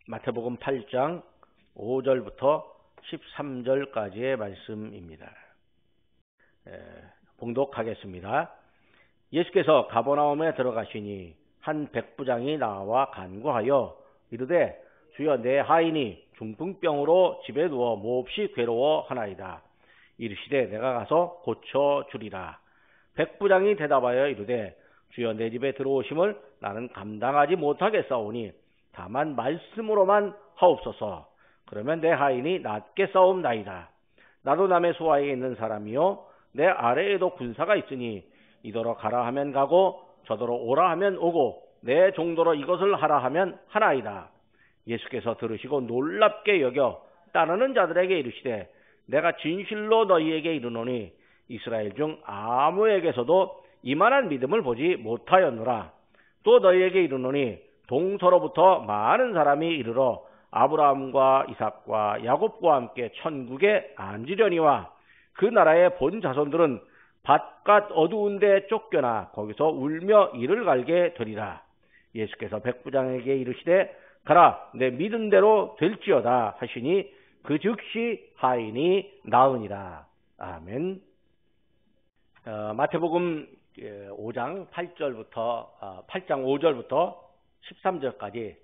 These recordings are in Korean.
마태복음 8장 5절부터 13절까지의 말씀입니다. 봉독하겠습니다. 예수께서 가버나움에 들어가시니 한 백부장이 나와 간구하여 이르되 주여 내 하인이 중풍병으로 집에 누워 몹시 괴로워하나이다. 이르시되 내가 가서 고쳐주리라. 백부장이 대답하여 이르되 주여 내 집에 들어오심을 나는 감당하지 못하겠사오니 다만 말씀으로만 하옵소서. 그러면 내 하인이 낫게 싸움나이다. 나도 남의 소아에 있는 사람이요 내 아래에도 군사가 있으니 이더러 가라 하면 가고 저더러 오라 하면 오고 내 종도로 이것을 하라 하면 하나이다. 예수께서 들으시고 놀랍게 여겨 따르는 자들에게 이르시되 내가 진실로 너희에게 이르노니 이스라엘 중 아무에게서도 이만한 믿음을 보지 못하였노라. 또 너희에게 이르노니 동서로부터 많은 사람이 이르러 아브라함과 이삭과 야곱과 함께 천국에 앉으려니와 그 나라의 본 자손들은 바깥 어두운 데 쫓겨나 거기서 울며 이를 갈게 되리라. 예수께서 백부장에게 이르시되 가라 내 믿은 대로 될지어다 하시니 그 즉시 하인이 나으니라. 아멘. 마태복음 5장 8장 5절부터 13절까지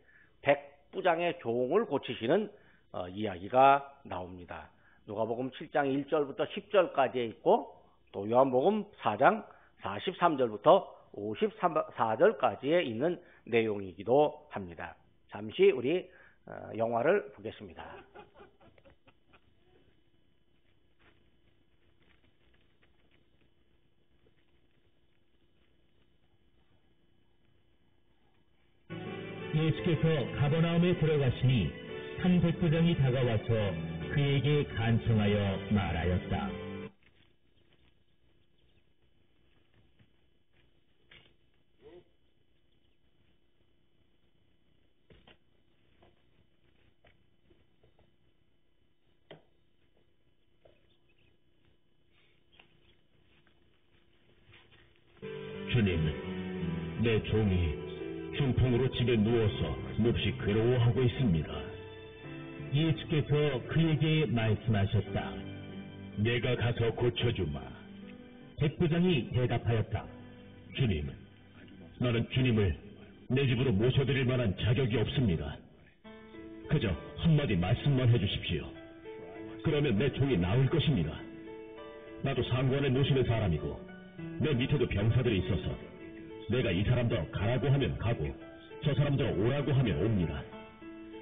백부장의 종을 고치시는 이야기가 나옵니다. 누가복음 7장 1절부터 10절까지에 있고 또 요한복음 4장 43절부터 54절까지에 있는 내용이기도 합니다. 잠시 우리 영화를 보겠습니다. 예수께서 가버나움에 들어가시니 한 백부장이 다가와서 그에게 간청하여 말하였다. 주님, 내 종이 중풍으로 집에 누워서 몹시 괴로워하고 있습니다. 예수께서 그에게 말씀하셨다. 내가 가서 고쳐주마. 백부장이 대답하였다. 주님, 나는 주님을 내 집으로 모셔드릴 만한 자격이 없습니다. 그저 한마디 말씀만 해주십시오. 그러면 내 종이 나을 것입니다. 나도 상관에 모시는 사람이고 내 밑에도 병사들이 있어서 내가 이 사람들어 가라고 하면 가고 저 사람들어 오라고 하면 옵니다.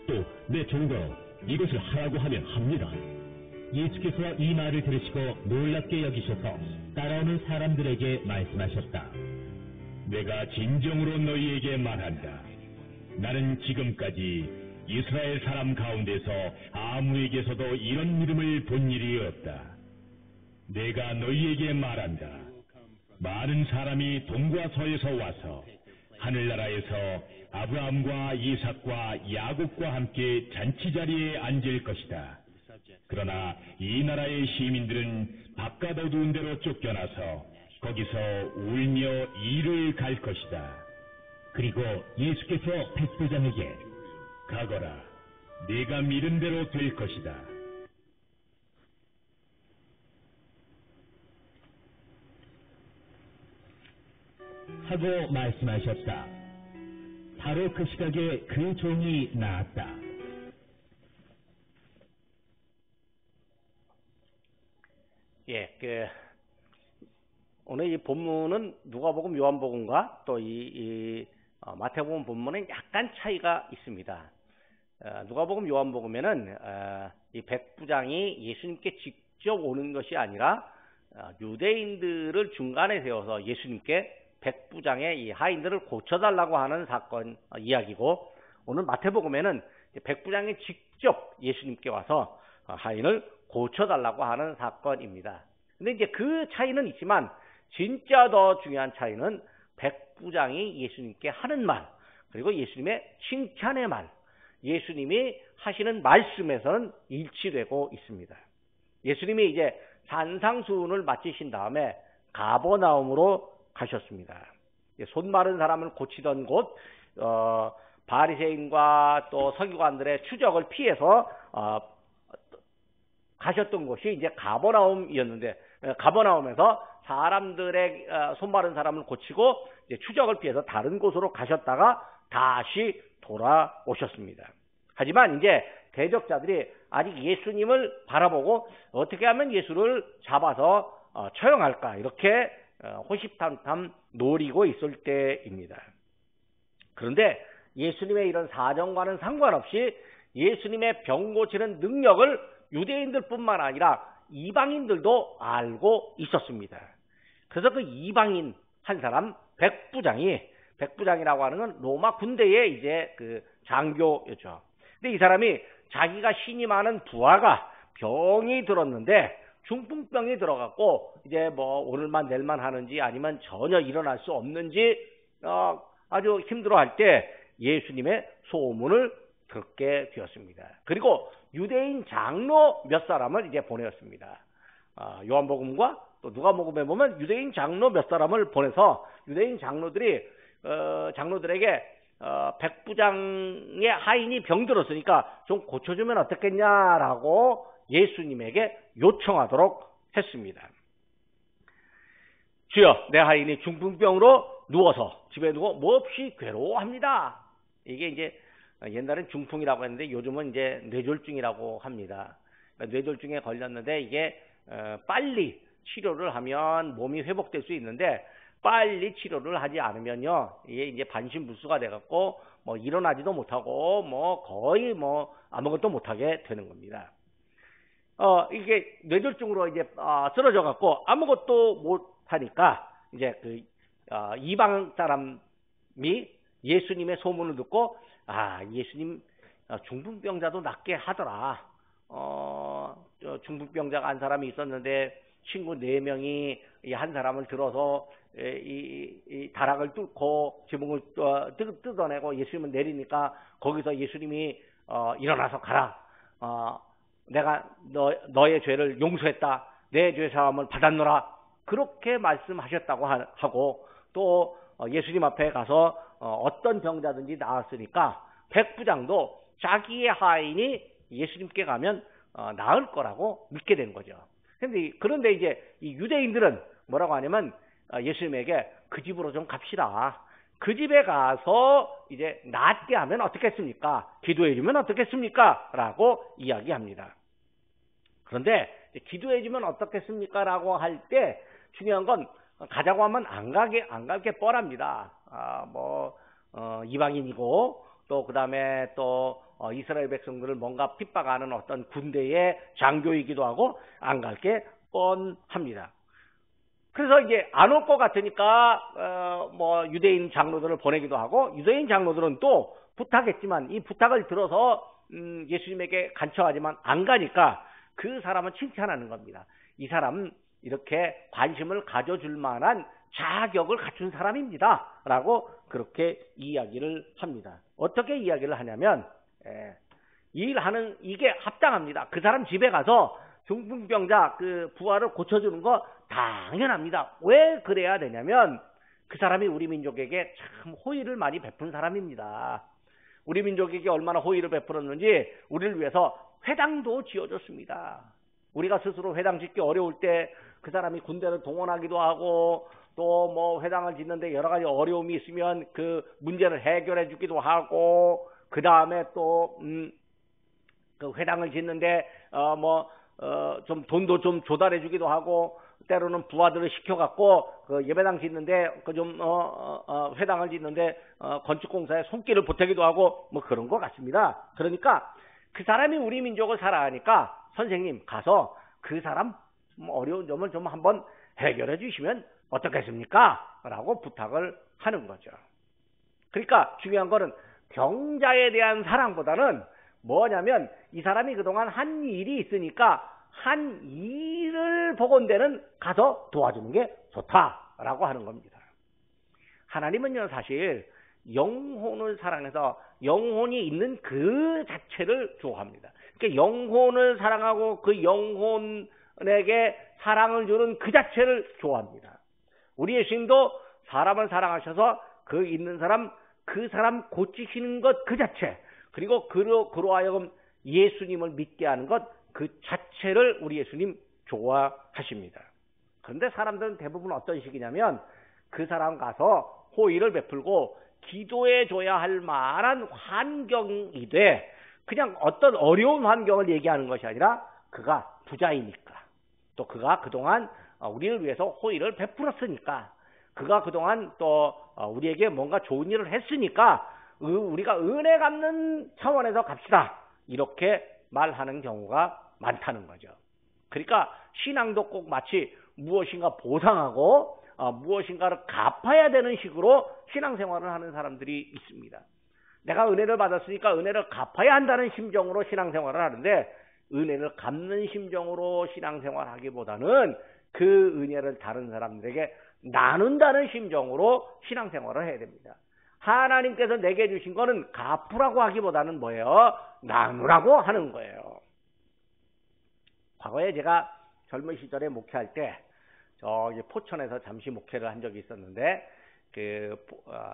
또 내 종들어 이것을 하라고 하면 합니다. 예수께서 이 말을 들으시고 놀랍게 여기셔서 따라오는 사람들에게 말씀하셨다. 내가 진정으로 너희에게 말한다. 나는 지금까지 이스라엘 사람 가운데서 아무에게서도 이런 믿음을 본 일이 없다. 내가 너희에게 말한다. 많은 사람이 동과 서에서 와서 하늘나라에서 아브라함과 이삭과 야곱과 함께 잔치자리에 앉을 것이다. 그러나 이 나라의 시민들은 바깥 어두운 데로 쫓겨나서 거기서 울며 이를 갈 것이다. 그리고 예수께서 백부장에게 가거라. 네가 믿은 대로 될 것이다. 하고 말씀하셨다. 바로 그 시각에 그 종이 나았다. 오늘 이 본문은 누가복음, 요한복음과 또 마태복음 본문은 약간 차이가 있습니다. 누가복음, 요한복음에는 이 백부장이 예수님께 직접 오는 것이 아니라 유대인들을 중간에 세워서 예수님께 백부장의 이 하인들을 고쳐달라고 하는 사건 이야기고, 오늘 마태복음에는 백부장이 직접 예수님께 와서 하인을 고쳐달라고 하는 사건입니다. 근데 이제 그 차이는 있지만 진짜 더 중요한 차이는 백부장이 예수님께 하는 말, 그리고 예수님의 칭찬의 말, 예수님이 하시는 말씀에서는 일치되고 있습니다. 예수님이 이제 산상수훈을 마치신 다음에 가버나움으로 가셨습니다. 손 마른 사람을 고치던 곳, 바리새인과 또 서기관들의 추적을 피해서 가셨던 곳이 이제 가버나움이었는데, 가버나움에서 사람들의 손마른 사람을 고치고 이제 추적을 피해서 다른 곳으로 가셨다가 다시 돌아오셨습니다. 하지만 이제 대적자들이 아직 예수님을 바라보고 어떻게 하면 예수를 잡아서 처형할까 이렇게 호시탐탐 노리고 있을 때입니다. 그런데 예수님의 이런 사정과는 상관없이 예수님의 병 고치는 능력을 유대인들뿐만 아니라 이방인들도 알고 있었습니다. 그래서 그 이방인 한 사람 백부장이라고 하는 건 로마 군대의 이제 그 장교였죠. 근데 이 사람이 자기가 신임하는 부하가 병이 들었는데 중풍병이 들어갔고 이제 뭐 오늘만 내일만 하는지 아니면 전혀 일어날 수 없는지 아주 힘들어할 때 예수님의 소문을 듣게 되었습니다. 그리고 유대인 장로 몇 사람을 이제 보내었습니다. 요한복음과 또 누가복음에 보면 유대인 장로 몇 사람을 보내서 유대인 장로들에게 백부장의 하인이 병들었으니까 좀 고쳐주면 어떻겠냐라고 예수님에게 요청하도록 했습니다. 주여, 내 하인이 중풍병으로 누워서 집에 누워 몹시 괴로워합니다. 이게 이제 옛날엔 중풍이라고 했는데 요즘은 이제 뇌졸중이라고 합니다. 뇌졸중에 걸렸는데 이게 빨리 치료를 하면 몸이 회복될 수 있는데 빨리 치료를 하지 않으면요, 이게 이제 반신불수가 돼갖고 뭐 일어나지도 못하고 뭐 거의 뭐 아무것도 못하게 되는 겁니다. 이게 뇌졸중으로 이제 쓰러져갖고 아무것도 못하니까 이제 그 이방 사람이 예수님의 소문을 듣고 예수님 중풍병자도 낫게 하더라. 중풍병자가 한 사람이 있었는데 친구 4명이 한 사람을 들어서 이 다락을 뚫고 지붕을 뜯어내고 예수님을 내리니까 거기서 예수님이 일어나서 가라. 내가 너의 죄를 용서했다. 내 죄 사함을 받았노라. 그렇게 말씀하셨다고 하고 또 예수님 앞에 가서 어떤 병자든지 나았으니까 백부장도 자기의 하인이 예수님께 가면 나을 거라고 믿게 된 거죠. 그런데 이제 이 유대인들은 뭐라고 하냐면 예수님에게 그 집으로 좀 갑시다. 그 집에 가서 이제 낫게 하면 어떻겠습니까? 기도해 주면 어떻겠습니까? 라고 이야기합니다. 그런데 기도해 주면 어떻겠습니까? 라고 할 때 중요한 건 가자고 하면 안 가게 뻔합니다. 이방인이고 또 그다음에 또 이스라엘 백성들을 뭔가 핍박하는 어떤 군대의 장교이기도 하고 안 갈 게 뻔합니다. 그래서 이제 안 올 것 같으니까 유대인 장로들을 보내기도 하고 유대인 장로들은 또 부탁했지만 이 부탁을 들어서 예수님에게 간청하지만 안 가니까 그 사람은 칭찬하는 겁니다. 이 사람 이렇게 관심을 가져줄 만한 자격을 갖춘 사람입니다. 라고 그렇게 이야기를 합니다. 어떻게 이야기를 하냐면 일하는 이게 합당합니다. 그 사람 집에 가서 중풍병자 그 부하를 고쳐주는 거 당연합니다. 왜 그래야 되냐면 그 사람이 우리 민족에게 참 호의를 많이 베푼 사람입니다. 우리 민족에게 얼마나 호의를 베풀었는지 우리를 위해서 회당도 지어줬습니다. 우리가 스스로 회당 짓기 어려울 때 그 사람이 군대를 동원하기도 하고 또 뭐 회당을 짓는데 여러 가지 어려움이 있으면 그 문제를 해결해 주기도 하고 그 다음에 또 그 회당을 짓는데 좀 돈도 좀 조달해 주기도 하고 때로는 부하들을 시켜갖고 그 예배당 짓는데 그 좀 회당을 짓는데 건축공사에 손길을 보태기도 하고 뭐 그런 것 같습니다. 그러니까 그 사람이 우리 민족을 사랑하니까 선생님 가서 그 사람 어려운 점을 좀 한번 해결해 주시면 어떻겠습니까? 라고 부탁을 하는 거죠. 그러니까 중요한 거는 병자에 대한 사랑보다는 뭐냐면 이 사람이 그동안 한 일이 있으니까 한 일을 보건대는 가서 도와주는 게 좋다라고 하는 겁니다. 하나님은요 사실 영혼을 사랑해서 영혼이 있는 그 자체를 좋아합니다. 그러니까 영혼을 사랑하고 그 영혼에게 사랑을 주는 그 자체를 좋아합니다. 우리 예수님도 사람을 사랑하셔서 그 있는 사람 그 사람 고치시는 것 그 자체, 그리고 그로 하여금 예수님을 믿게 하는 것 그 자체를 우리 예수님 좋아하십니다. 그런데 사람들은 대부분 어떤 식이냐면 그 사람 가서 호의를 베풀고 기도해 줘야 할 만한 환경이 돼 그냥 어떤 어려운 환경을 얘기하는 것이 아니라 그가 부자이니까, 또 그가 그동안 우리를 위해서 호의를 베풀었으니까, 그가 그동안 또 우리에게 뭔가 좋은 일을 했으니까 우리가 은혜 갚는 차원에서 갑시다, 이렇게 말하는 경우가 많다는 거죠. 그러니까 신앙도 꼭 마치 무엇인가 보상하고 무엇인가를 갚아야 되는 식으로 신앙생활을 하는 사람들이 있습니다. 내가 은혜를 받았으니까 은혜를 갚아야 한다는 심정으로 신앙생활을 하는데, 은혜를 갚는 심정으로 신앙생활하기보다는 그 은혜를 다른 사람들에게 나눈다는 심정으로 신앙생활을 해야 됩니다. 하나님께서 내게 주신 거는 갚으라고 하기보다는 뭐예요? 나누라고 하는 거예요. 과거에 제가 젊은 시절에 목회할 때 저기 포천에서 잠시 목회를 한 적이 있었는데,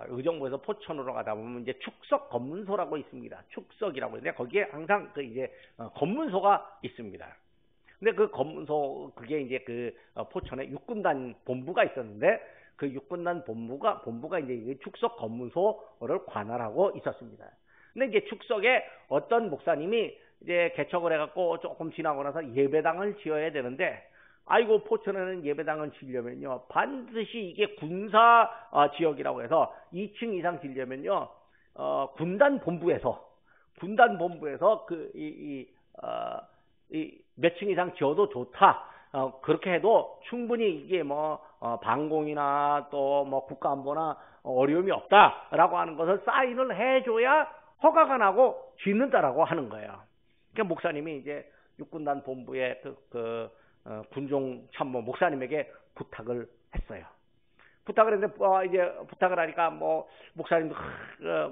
의정부에서 포천으로 가다 보면 이제 축석 검문소라고 있습니다. 축석이라고 있는데 거기에 항상 검문소가 있습니다. 근데 그 검문소, 그게 이제 포천에 육군단 본부가 있었는데, 그 육군단 본부가 이제 축석 검문소를 관할하고 있었습니다. 근데 이제 축석에 어떤 목사님이 이제 개척을 해갖고 조금 지나고 나서 예배당을 지어야 되는데, 아이고, 포천에는 예배당을 지으려면요 반드시 이게 군사 지역이라고 해서 2층 이상 지으려면요 군단 본부에서 몇 층 이상 지어도 좋다, 그렇게 해도 충분히 이게 방공이나 또 국가안보나 어려움이 없다라고 하는 것을 사인을 해줘야 허가가 나고 짓는다라고 하는 거예요. 그러니까 목사님이 이제 육군단 본부의 군종 참모 목사님에게 부탁을 했어요. 부탁을 했는데 이제 부탁을 하니까 목사님도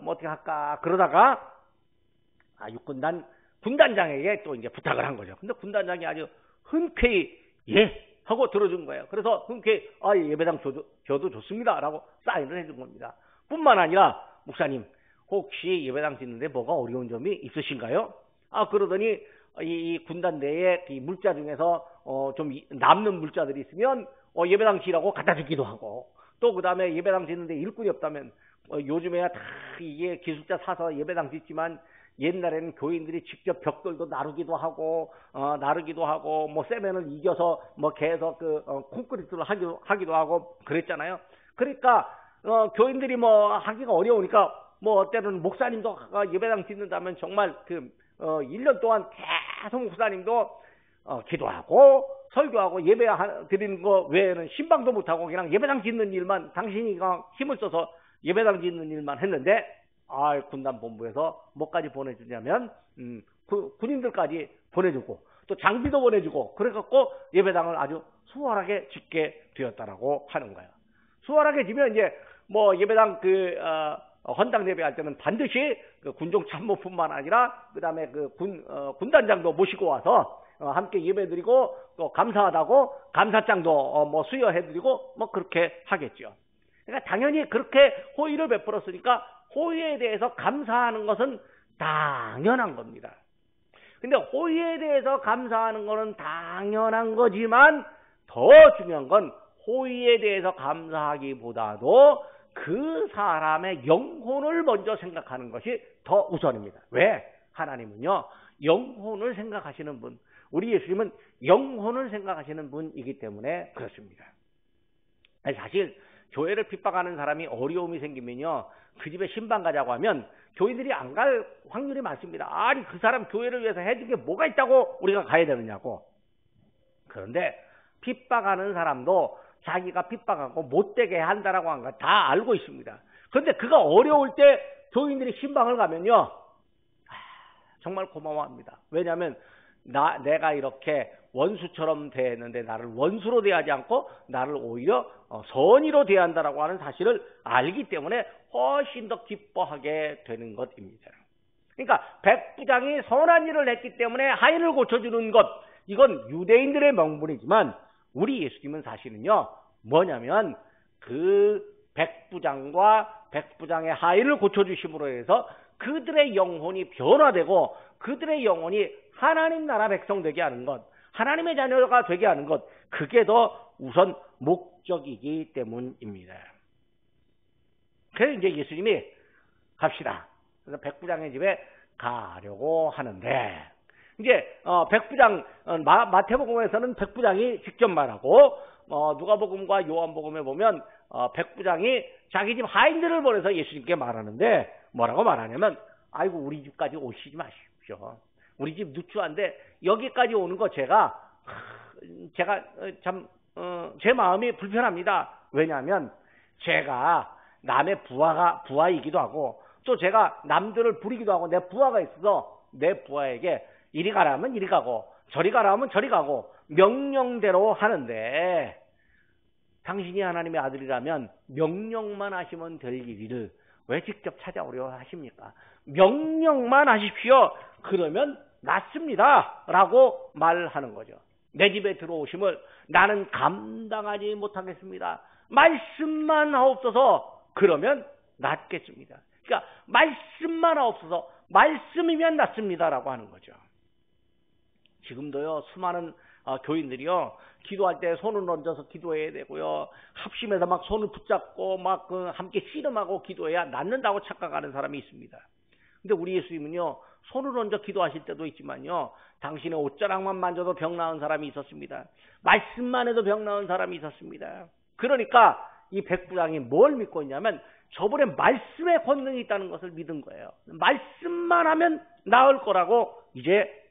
어떻게 할까 그러다가 육군단 군단장에게 또 이제 부탁을 한 거죠. 근데 군단장이 아주 흔쾌히 예 하고 들어준 거예요. 그래서 흔쾌히 예배당 저도 좋습니다라고 사인을 해준 겁니다. 뿐만 아니라 목사님 혹시 예배당 짓는데 뭐가 어려운 점이 있으신가요? 그러더니 이 군단 내에 이 물자 중에서 좀 남는 물자들이 있으면 예배당 지으라고 갖다 주기도 하고, 또 그 다음에 예배당 짓는데 일꾼이 없다면 요즘에야 다 이게 기술자 사서 예배당 짓지만 옛날에는 교인들이 직접 벽돌도 나르기도 하고 세면을 이겨서 개에서 콘크리트를 하기도 하고 그랬잖아요. 그러니까 교인들이 하기가 어려우니까 때로는 목사님도 예배당 짓는다면 정말 1년 동안 계속 목사님도 기도하고 설교하고 예배 드리는 거 외에는 신방도 못하고 그냥 예배당 짓는 일만, 당신이 힘을 써서 예배당 짓는 일만 했는데, 군단 본부에서 뭐까지 보내주냐면 군인들까지 보내주고 또 장비도 보내주고, 그래갖고 예배당을 아주 수월하게 짓게 되었다라고 하는 거예요. 수월하게 지면 이제 예배당 헌당 예배할 때는 반드시 군종 참모뿐만 아니라 그 다음에 군단장도 모시고 와서 함께 예배드리고 또 감사하다고 감사장도 수여해드리고 그렇게 하겠죠. 그러니까 당연히 그렇게 호의를 베풀었으니까 호의에 대해서 감사하는 것은 당연한 겁니다. 근데 호의에 대해서 감사하는 것은 당연한 거지만 더 중요한 건 호의에 대해서 감사하기보다도 그 사람의 영혼을 먼저 생각하는 것이 더 우선입니다. 왜? 하나님은요 영혼을 생각하시는 분, 우리 예수님은 영혼을 생각하시는 분이기 때문에 그렇습니다. 사실 교회를 핍박하는 사람이 어려움이 생기면요 그 집에 신방 가자고 하면 교인들이 안 갈 확률이 많습니다. 아니 그 사람 교회를 위해서 해준 게 뭐가 있다고 우리가 가야 되느냐고. 그런데 핍박하는 사람도 자기가 핍박하고 못되게 한다라고 하는 거 다 알고 있습니다. 그런데 그가 어려울 때 교인들이 신방을 가면요 정말 고마워합니다. 왜냐하면 내가 이렇게 원수처럼 대했는데 나를 원수로 대하지 않고 나를 오히려 선의로 대한다라고 하는 사실을 알기 때문에 훨씬 더 기뻐하게 되는 것입니다. 그러니까 백부장이 선한 일을 했기 때문에 하인을 고쳐주는 것, 이건 유대인들의 명분이지만 우리 예수님은 사실은요 뭐냐면 그 백부장과 백부장의 하인을 고쳐주심으로 해서 그들의 영혼이 변화되고 그들의 영혼이 하나님 나라 백성 되게 하는 것, 하나님의 자녀가 되게 하는 것, 그게 더 우선 목적이기 때문입니다. 그래서 이제 예수님이 갑시다. 그래서 백부장의 집에 가려고 하는데, 이제 백부장, 마태복음에서는 백부장이 직접 말하고, 누가복음과 요한복음에 보면 백부장이 자기 집 하인들을 보내서 예수님께 말하는데, 뭐라고 말하냐면, 아이고 우리 집까지 오시지 마십시오. 우리 집 누추한데 여기까지 오는 거 제가 참 제 마음이 불편합니다. 왜냐하면 제가 남의 부하이기도 하고, 또 제가 남들을 부리기도 하고, 내 부하가 있어서 내 부하에게 이리 가라면 이리 가고 저리 가라면 저리 가고 명령대로 하는데, 당신이 하나님의 아들이라면 명령만 하시면 될 일을 왜 직접 찾아오려 하십니까? 명령만 하십시오. 그러면 낫습니다. 라고 말하는 거죠. 내 집에 들어오심을 나는 감당하지 못하겠습니다. 말씀만 하옵소서. 그러면 낫겠습니다. 그러니까 말씀만 하옵소서. 말씀이면 낫습니다. 라고 하는 거죠. 지금도요, 수많은 교인들이요, 기도할 때 손을 얹어서 기도해야 되고요, 합심해서 막 손을 붙잡고 막 함께 씨름하고 기도해야 낫는다고 착각하는 사람이 있습니다. 근데 우리 예수님은요, 손을 얹어 기도하실 때도 있지만요, 당신의 옷자락만 만져도 병 나은 사람이 있었습니다. 말씀만 해도 병 나은 사람이 있었습니다. 그러니까 이 백부장이 뭘 믿고 있냐면, 저분의 말씀에 권능이 있다는 것을 믿은 거예요. 말씀만 하면 나을 거라고 이제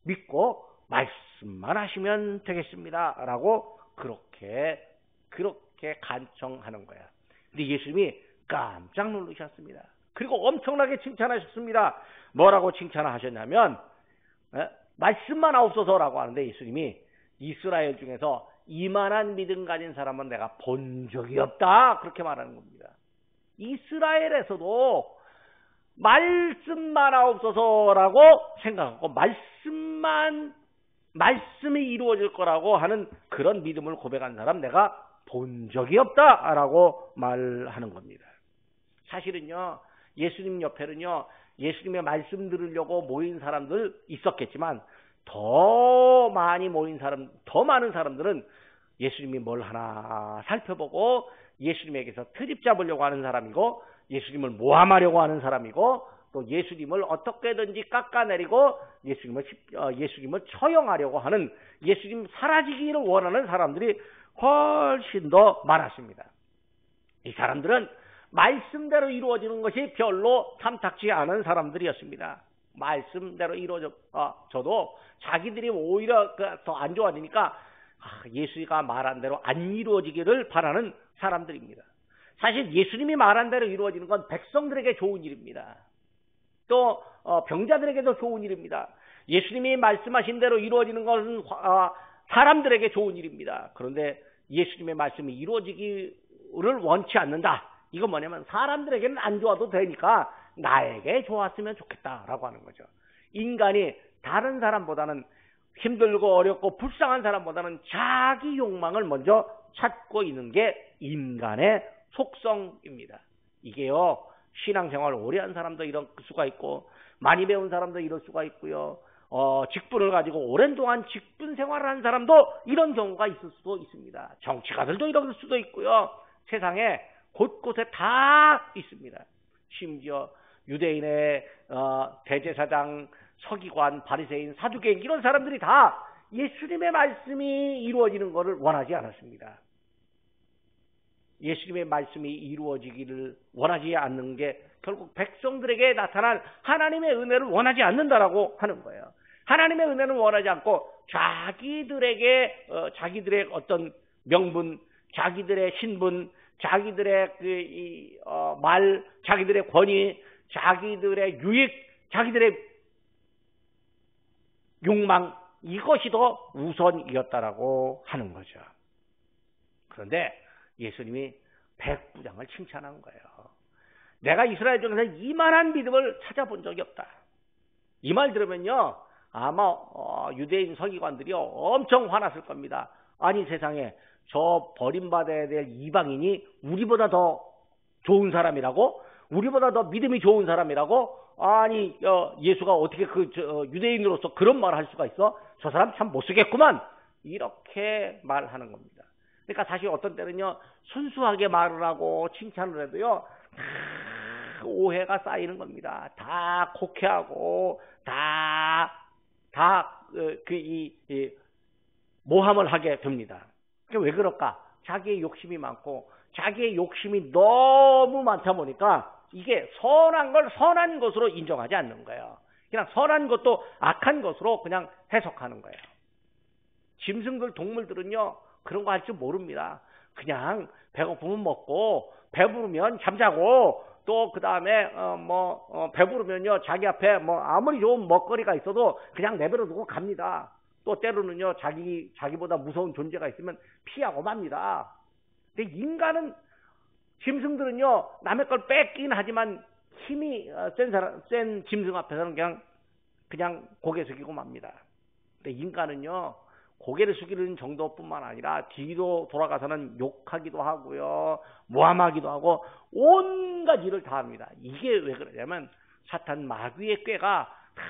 믿고 말씀만 하시면 되겠습니다. 라고 그렇게 간청하는 거야. 근데 예수님이 깜짝 놀라셨습니다. 그리고 엄청나게 칭찬하셨습니다. 뭐라고 칭찬하셨냐면, 말씀만 하옵소서라고 하는데, 예수님이 이스라엘 중에서 이만한 믿음 가진 사람은 내가 본 적이 없다. 그렇게 말하는 겁니다. 이스라엘에서도 말씀만 하옵소서라고 생각하고 말씀이 이루어질 거라고 하는 그런 믿음을 고백한 사람 내가 본 적이 없다라고 말하는 겁니다. 사실은요, 예수님 옆에는요, 예수님의 말씀 들으려고 모인 사람들 있었겠지만, 더 많은 사람들은 예수님이 뭘 하나 살펴보고 예수님에게서 트집 잡으려고 하는 사람이고, 예수님을 모함하려고 하는 사람이고, 또 예수님을 어떻게든지 깎아내리고 예수님을 처형하려고 하는, 예수님 사라지기를 원하는 사람들이 훨씬 더 많았습니다. 이 사람들은 말씀대로 이루어지는 것이 별로 탐탁지 않은 사람들이었습니다. 말씀대로 이루어져도 자기들이 오히려 더 안 좋아지니까 예수가 말한 대로 안 이루어지기를 바라는 사람들입니다. 사실 예수님이 말한 대로 이루어지는 건 백성들에게 좋은 일입니다. 또 병자들에게도 좋은 일입니다. 예수님이 말씀하신 대로 이루어지는 것은 사람들에게 좋은 일입니다. 그런데 예수님의 말씀이 이루어지기를 원치 않는다. 이건 뭐냐면, 사람들에게는 안 좋아도 되니까 나에게 좋았으면 좋겠다라고 하는 거죠. 인간이 다른 사람보다는, 힘들고 어렵고 불쌍한 사람보다는 자기 욕망을 먼저 찾고 있는 게 인간의 속성입니다. 이게요, 신앙생활 오래 한 사람도 이럴 수가 있고, 많이 배운 사람도 이럴 수가 있고요, 직분을 가지고 오랜 동안 직분 생활을 한 사람도 이런 경우가 있을 수도 있습니다. 정치가들도 이럴 수도 있고요. 세상에 곳곳에 다 있습니다. 심지어 유대인의 대제사장, 서기관, 바리새인, 사두개인, 이런 사람들이 다 예수님의 말씀이 이루어지는 것을 원하지 않았습니다. 예수님의 말씀이 이루어지기를 원하지 않는 게 결국 백성들에게 나타날 하나님의 은혜를 원하지 않는다라고 하는 거예요. 하나님의 은혜는 원하지 않고 자기들의 어떤 명분, 자기들의 신분, 자기들의 자기들의 권위, 자기들의 유익, 자기들의 욕망, 이것이 더 우선이었다라고 하는 거죠. 그런데 예수님이 백부장을 칭찬한 거예요. 내가 이스라엘 중에서 이만한 믿음을 찾아본 적이 없다. 이 말 들으면요, 아마 유대인 서기관들이요, 엄청 화났을 겁니다. 아니 세상에, 저 버림받아야 될 이방인이 우리보다 더 좋은 사람이라고? 우리보다 더 믿음이 좋은 사람이라고? 아니 예수가 어떻게 유대인으로서 그런 말을 할 수가 있어? 저 사람 참 못쓰겠구만. 이렇게 말하는 겁니다. 그러니까 사실 어떤 때는요 순수하게 말을 하고 칭찬을 해도요 오해가 쌓이는 겁니다. 다 곡해하고 모함을 하게 됩니다. 왜 그럴까? 자기의 욕심이 많고 자기의 욕심이 너무 많다 보니까 이게 선한 걸 선한 것으로 인정하지 않는 거예요. 그냥 선한 것도 악한 것으로 그냥 해석하는 거예요. 짐승들, 동물들은요 그런 거 할 줄 모릅니다. 그냥 배고프면 먹고 배부르면 잠자고 또 그 다음에 배부르면요 자기 앞에 아무리 좋은 먹거리가 있어도 그냥 내버려 두고 갑니다. 또 때로는요 자기보다 무서운 존재가 있으면 피하고 맙니다. 근데 인간은 짐승들은요 남의 걸 뺏긴 하지만 힘이 센 짐승 앞에서는 그냥 고개 숙이고 맙니다. 근데 인간은요 고개를 숙이는 정도뿐만 아니라 뒤로 돌아가서는 욕하기도 하고요 모함하기도 하고 온갖 일을 다 합니다. 이게 왜 그러냐면 사탄 마귀의 꾀가 다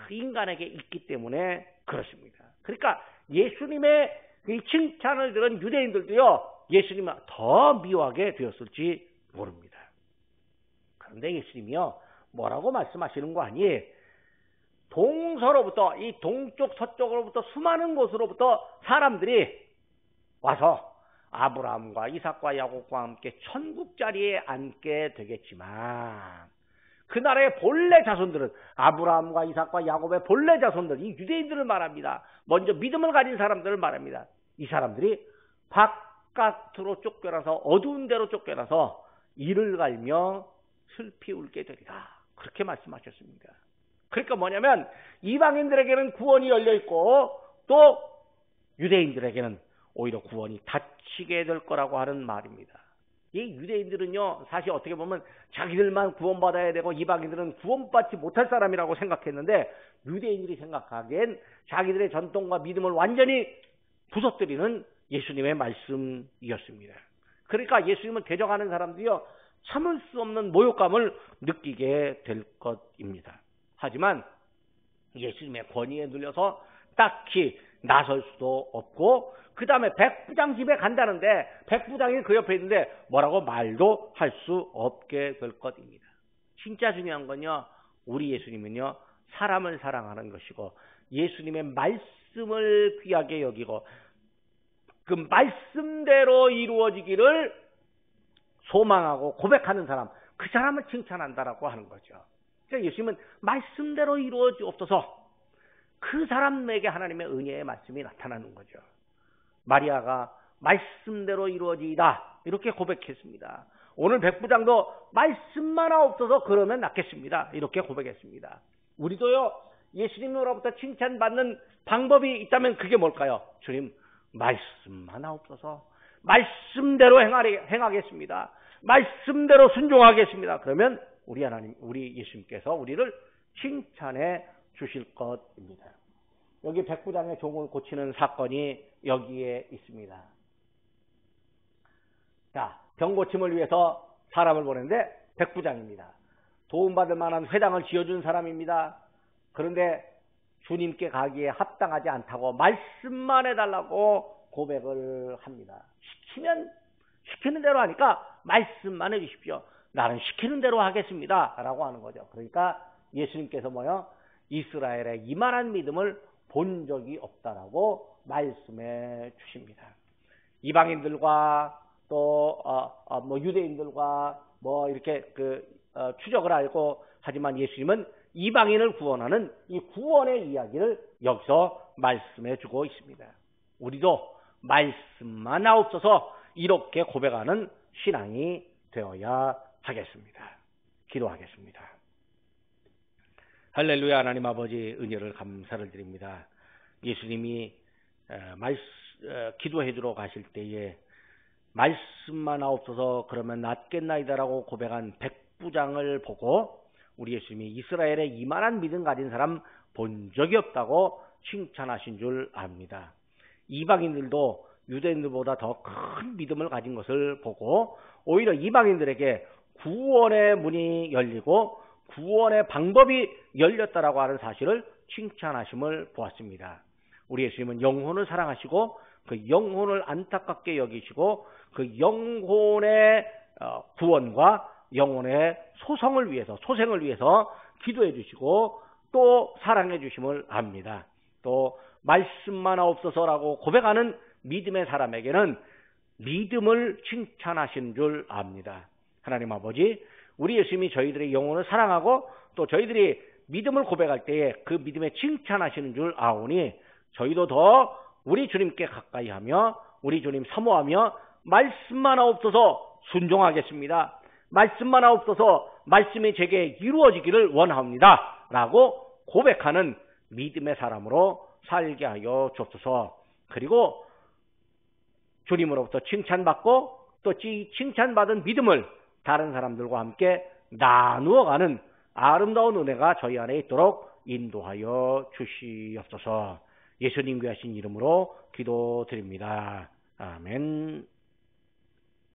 인간에게 있기 때문에 그렇습니다. 그러니까 예수님의 이 칭찬을 들은 유대인들도요 예수님을 더 미워하게 되었을지 모릅니다. 그런데 예수님이요 뭐라고 말씀하시는 거 아니에요? 동서로부터 이 동쪽 서쪽으로부터 수많은 곳으로부터 사람들이 와서 아브라함과 이삭과 야곱과 함께 천국 자리에 앉게 되겠지만 그 나라의 본래 자손들은 아브라함과 이삭과 야곱의 본래 자손들 이 유대인들을 말합니다. 먼저 믿음을 가진 사람들을 말합니다. 이 사람들이 바깥으로 쫓겨나서 어두운 데로 쫓겨나서 이를 갈며 슬피 울게 되리라. 그렇게 말씀하셨습니다. 그러니까 뭐냐면 이방인들에게는 구원이 열려 있고 또 유대인들에게는 오히려 구원이 닫히게 될 거라고 하는 말입니다. 이 유대인들은요 사실 어떻게 보면 자기들만 구원받아야 되고 이방인들은 구원받지 못할 사람이라고 생각했는데 유대인들이 생각하기엔 자기들의 전통과 믿음을 완전히 부서뜨리는 예수님의 말씀이었습니다. 그러니까 예수님을 대적하는 사람들이요 참을 수 없는 모욕감을 느끼게 될 것입니다. 하지만 예수님의 권위에 눌려서 딱히 나설 수도 없고 그 다음에 백부장 집에 간다는데 백부장이 그 옆에 있는데 뭐라고 말도 할 수 없게 될 것입니다. 진짜 중요한 건요 우리 예수님은요 사람을 사랑하는 것이고 예수님의 말씀을 귀하게 여기고 그 말씀대로 이루어지기를 소망하고 고백하는 사람 그 사람을 칭찬한다라고 하는 거죠. 그러니까 예수님은 말씀대로 이루어지옵소서 그 사람에게 하나님의 은혜의 말씀이 나타나는 거죠. 마리아가 말씀대로 이루어지이다 이렇게 고백했습니다. 오늘 백부장도 말씀만 하옵소서 그러면 낫겠습니다 이렇게 고백했습니다. 우리도요 예수님으로부터 칭찬받는 방법이 있다면 그게 뭘까요? 주님 말씀만 하옵소서 말씀대로 행하겠습니다. 말씀대로 순종하겠습니다. 그러면 우리 하나님, 우리 예수님께서 우리를 칭찬해 주실 것입니다. 여기 백부장의 종을 고치는 사건이 여기에 있습니다. 자, 병 고침을 위해서 사람을 보냈는데 백부장입니다. 도움받을 만한 회당을 지어준 사람입니다. 그런데 주님께 가기에 합당하지 않다고 말씀만 해달라고 고백을 합니다. 시키는 대로 하니까 말씀만 해주십시오. 나는 시키는 대로 하겠습니다 라고 하는 거죠. 그러니까 예수님께서 이스라엘의 이만한 믿음을 본 적이 없다라고 말씀해 주십니다. 이방인들과 또 유대인들과 이렇게 추적을 알고 하지만 예수님은 이방인을 구원하는 이 구원의 이야기를 여기서 말씀해 주고 있습니다. 우리도 말씀만 하옵소서 이렇게 고백하는 신앙이 되어야 하겠습니다. 기도하겠습니다. 할렐루야. 하나님 아버지 은혜를 감사를 드립니다. 예수님이 기도해 주러 가실 때에 말씀만 하옵소서 그러면 낫겠나이다라고 고백한 백부장을 보고 우리 예수님이 이스라엘의 이만한 믿음 가진 사람 본 적이 없다고 칭찬하신 줄 압니다. 이방인들도 유대인들보다 더 큰 믿음을 가진 것을 보고 오히려 이방인들에게 구원의 문이 열리고 구원의 방법이 열렸다라고 하는 사실을 칭찬하심을 보았습니다. 우리 예수님은 영혼을 사랑하시고 그 영혼을 안타깝게 여기시고 그 영혼의 구원과 영혼의 소생을 위해서 기도해 주시고 또 사랑해 주심을 압니다. 또 말씀만 없어서라고 고백하는 믿음의 사람에게는 믿음을 칭찬하신 줄 압니다. 하나님 아버지, 우리 예수님이 저희들의 영혼을 사랑하고 또 저희들이 믿음을 고백할 때에 그 믿음에 칭찬하시는 줄 아오니 저희도 더 우리 주님께 가까이 하며 우리 주님 사모하며 말씀만 없어서 순종하겠습니다. 말씀만 없어서 말씀이 제게 이루어지기를 원합니다. 라고 고백하는 믿음의 사람으로 살게 하여 주옵소서. 그리고 주님으로부터 칭찬받고 또 칭찬받은 믿음을 다른 사람들과 함께 나누어가는 아름다운 은혜가 저희 안에 있도록 인도하여 주시옵소서. 예수님 귀하신 이름으로 기도드립니다. 아멘.